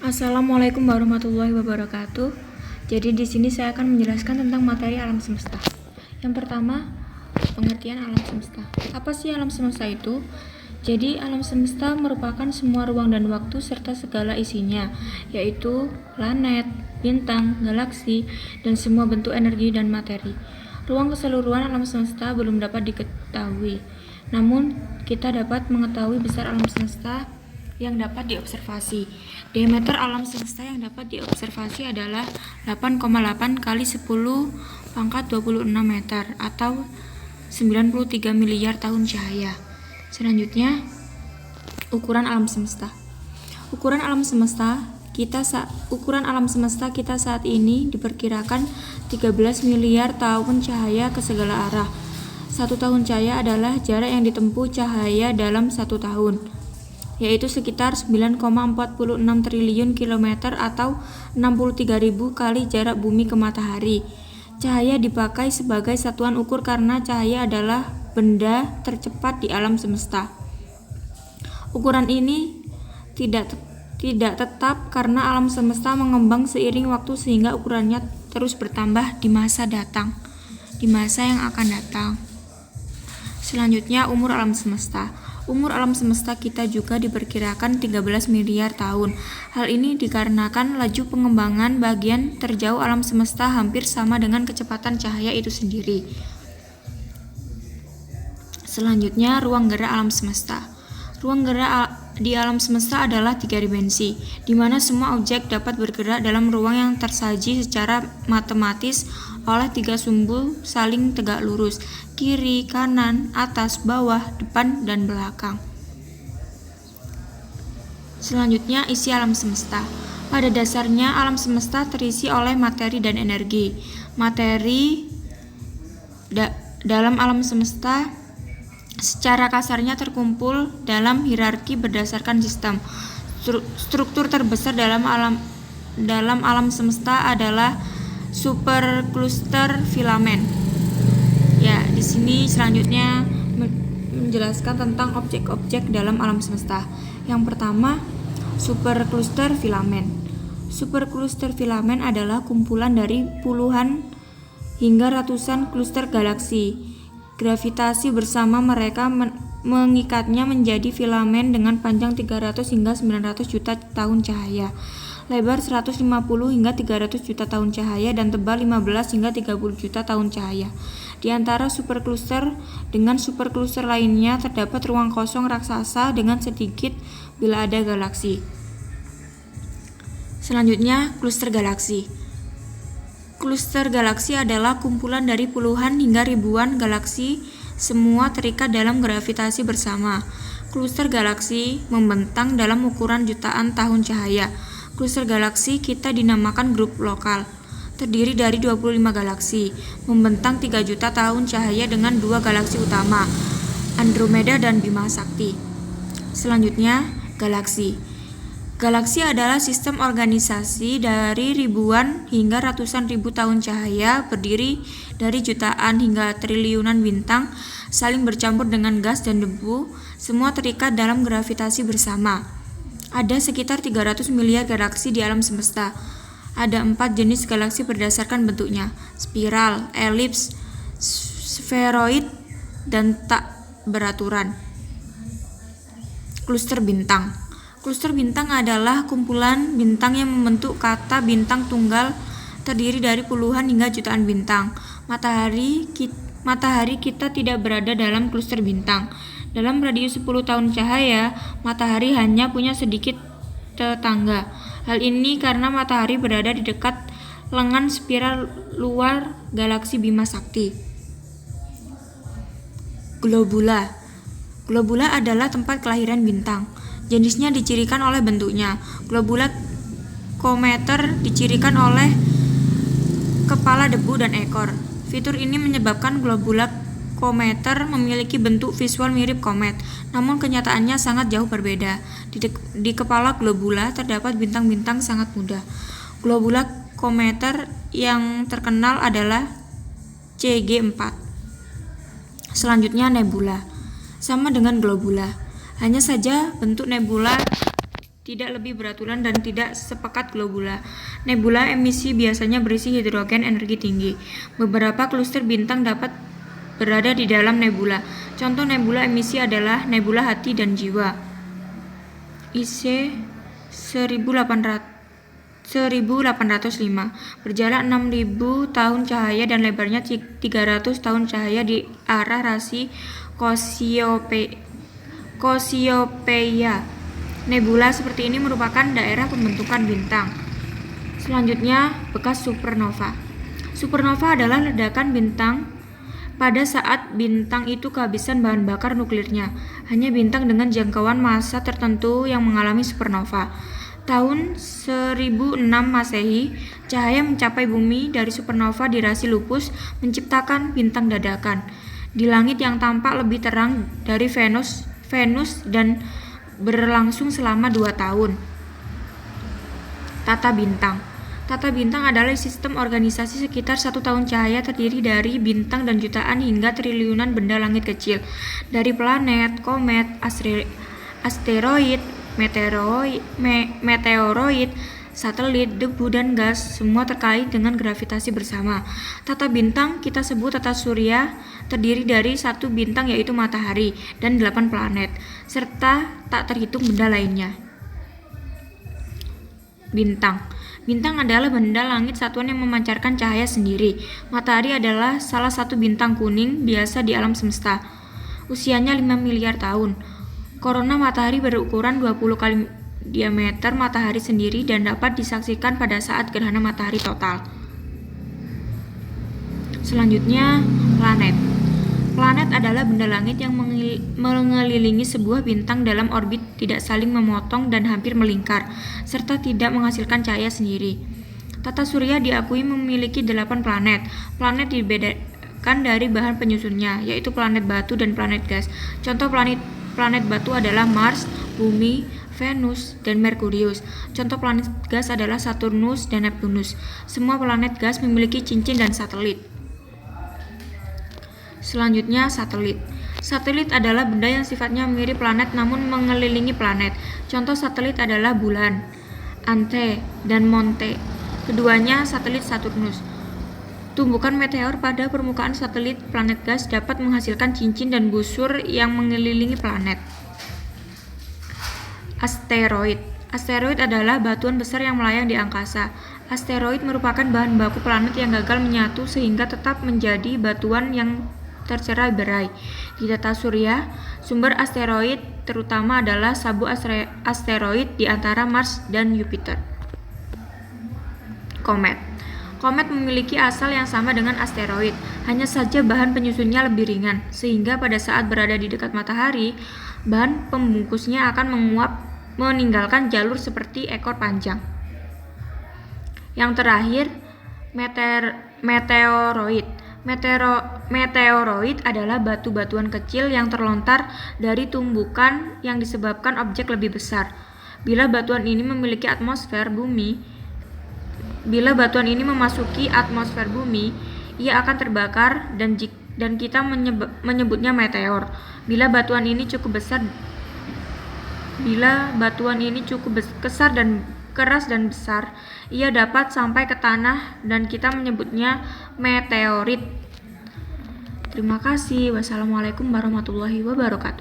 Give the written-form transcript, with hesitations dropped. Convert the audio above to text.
Assalamualaikum warahmatullahi wabarakatuh. Jadi di sini saya akan menjelaskan tentang materi alam semesta. Yang pertama, pengertian alam semesta. Apa sih alam semesta itu? Jadi alam semesta merupakan semua ruang dan waktu serta segala isinya, yaitu planet, bintang, galaksi, dan semua bentuk energi dan materi. Ruang keseluruhan alam semesta belum dapat diketahui. Namun, kita dapat mengetahui besar alam semesta yang dapat diobservasi. Diameter alam semesta yang dapat diobservasi adalah 8,8 kali 10 pangkat 26 meter atau 93 miliar tahun cahaya. Selanjutnya, ukuran alam semesta. Ukuran alam semesta kita saat ini diperkirakan 13 miliar tahun cahaya ke segala arah. 1 tahun cahaya adalah jarak yang ditempuh cahaya dalam 1 tahun, yaitu sekitar 9,46 triliun kilometer atau 63.000 kali jarak bumi ke matahari. Cahaya dipakai sebagai satuan ukur karena cahaya adalah benda tercepat di alam semesta. Ukuran ini tidak tetap karena alam semesta mengembang seiring waktu sehingga ukurannya terus bertambah di masa yang akan datang. Selanjutnya, umur alam semesta. Umur alam semesta kita juga diperkirakan 13 miliar tahun. Hal ini dikarenakan laju pengembangan bagian terjauh alam semesta hampir sama dengan kecepatan cahaya itu sendiri. Selanjutnya, ruang gerak alam semesta. Ruang gerak di alam semesta adalah 3 dimensi, di mana semua objek dapat bergerak dalam ruang yang tersaji secara matematis oleh 3 sumbu saling tegak lurus, kiri, kanan, atas, bawah, depan, dan belakang. Selanjutnya, isi alam semesta. Pada dasarnya, alam semesta terisi oleh materi dan energi. Materi dalam alam semesta secara kasarnya terkumpul dalam hierarki berdasarkan sistem. Struktur terbesar dalam alam semesta adalah superkluster filamen. Ya, di sini selanjutnya menjelaskan tentang objek-objek dalam alam semesta. Yang pertama, superkluster filamen. Superkluster filamen adalah kumpulan dari puluhan hingga ratusan kluster galaksi. Gravitasi bersama mereka mengikatnya menjadi filamen dengan panjang 300 hingga 900 juta tahun cahaya, lebar 150 hingga 300 juta tahun cahaya, dan tebal 15 hingga 30 juta tahun cahaya. Di antara superkluster dengan superkluster lainnya terdapat ruang kosong raksasa dengan sedikit bila ada galaksi. Selanjutnya, kluster galaksi. Kluster galaksi adalah kumpulan dari puluhan hingga ribuan galaksi, semua terikat dalam gravitasi bersama. Kluster galaksi membentang dalam ukuran jutaan tahun cahaya. Kluster galaksi kita dinamakan grup lokal, terdiri dari 25 galaksi, membentang 3 juta tahun cahaya dengan 2 galaksi utama, Andromeda dan Bima Sakti. Selanjutnya, galaksi. Galaksi adalah sistem organisasi dari ribuan hingga ratusan ribu tahun cahaya, berdiri dari jutaan hingga triliunan bintang, saling bercampur dengan gas dan debu, semua terikat dalam gravitasi bersama. Ada sekitar 300 miliar galaksi di alam semesta. Ada 4 jenis galaksi berdasarkan bentuknya: spiral, elips, sferoid, dan tak beraturan. Kluster bintang. Kluster bintang adalah kumpulan bintang yang membentuk kata bintang tunggal, terdiri dari puluhan hingga jutaan bintang. Matahari kita tidak berada dalam kluster bintang. Dalam radius 10 tahun cahaya, matahari hanya punya sedikit tetangga. Hal ini karena matahari berada di dekat lengan spiral luar galaksi Bima Sakti. Globula. Globula adalah tempat kelahiran bintang. Jenisnya dicirikan oleh bentuknya. Globula kometer dicirikan oleh kepala debu dan ekor. Fitur ini menyebabkan globula kometer memiliki bentuk visual mirip komet, namun kenyataannya sangat jauh berbeda. Di kepala globula terdapat bintang-bintang sangat muda. Globula kometer yang terkenal adalah CG4. Selanjutnya, nebula. Sama dengan globula, hanya saja bentuk nebula tidak lebih beraturan dan tidak sepekat globula. Nebula emisi biasanya berisi hidrogen energi tinggi. Beberapa kluster bintang dapat berada di dalam nebula. Contoh nebula emisi adalah nebula hati dan jiwa. IC 1805 berjarak 6.000 tahun cahaya dan lebarnya 300 tahun cahaya di arah rasi Cassiopeia. Nebula seperti ini merupakan daerah pembentukan bintang. Selanjutnya, bekas supernova. Supernova adalah ledakan bintang pada saat bintang itu kehabisan bahan bakar nuklirnya. Hanya bintang dengan jangkauan massa tertentu yang mengalami supernova. Tahun 1006 Masehi, cahaya mencapai bumi dari supernova di rasi Lupus menciptakan bintang dadakan di langit yang tampak lebih terang dari Venus dan berlangsung selama 2 tahun. Tata bintang. Tata bintang adalah sistem organisasi sekitar 1 tahun cahaya terdiri dari bintang dan jutaan hingga triliunan benda langit kecil, dari planet, komet, asteroid, meteoroid, satelit, debu, dan gas, semua terkait dengan gravitasi bersama. Tata bintang kita sebut tata surya, terdiri dari 1 bintang yaitu matahari dan 8 planet, serta tak terhitung benda lainnya. Bintang. Bintang adalah benda langit satuan yang memancarkan cahaya sendiri. Matahari adalah salah satu bintang kuning biasa di alam semesta. Usianya 5 miliar tahun. Korona matahari berukuran 20 kali diameter matahari sendiri dan dapat disaksikan pada saat gerhana matahari total. Selanjutnya, planet. Planet adalah benda langit yang mengelilingi sebuah bintang dalam orbit tidak saling memotong dan hampir melingkar, serta tidak menghasilkan cahaya sendiri. Tata surya diakui memiliki 8 planet. Planet dibedakan dari bahan penyusunnya, yaitu planet batu dan planet gas. Contoh planet batu adalah Mars, Bumi, Venus, dan Merkurius. Contoh planet gas adalah Saturnus dan Neptunus. Semua planet gas memiliki cincin dan satelit. Selanjutnya, satelit. Satelit adalah benda yang sifatnya mirip planet namun mengelilingi planet. Contoh satelit adalah bulan, Anthe, dan Monte. Keduanya satelit Saturnus. Tumbukan meteor pada permukaan satelit planet gas dapat menghasilkan cincin dan busur yang mengelilingi planet. Asteroid. Asteroid adalah batuan besar yang melayang di angkasa. Asteroid merupakan bahan baku planet yang gagal menyatu sehingga tetap menjadi batuan yang tercerai-berai. Di tata surya, sumber asteroid terutama adalah sabuk asteroid di antara Mars dan Jupiter. Komet. Komet memiliki asal yang sama dengan asteroid, hanya saja bahan penyusunnya lebih ringan, sehingga pada saat berada di dekat matahari, bahan pembungkusnya akan menguap meninggalkan jalur seperti ekor panjang. Yang terakhir, meteoroid. Meteoroid adalah batu-batuan kecil yang terlontar dari tumbukan yang disebabkan objek lebih besar. Bila batuan ini memasuki atmosfer bumi, ia akan terbakar dan kita menyebutnya meteor. Bila batuan ini cukup keras dan besar, ia dapat sampai ke tanah dan kita menyebutnya meteorit. Terima kasih. Wassalamualaikum warahmatullahi wabarakatuh.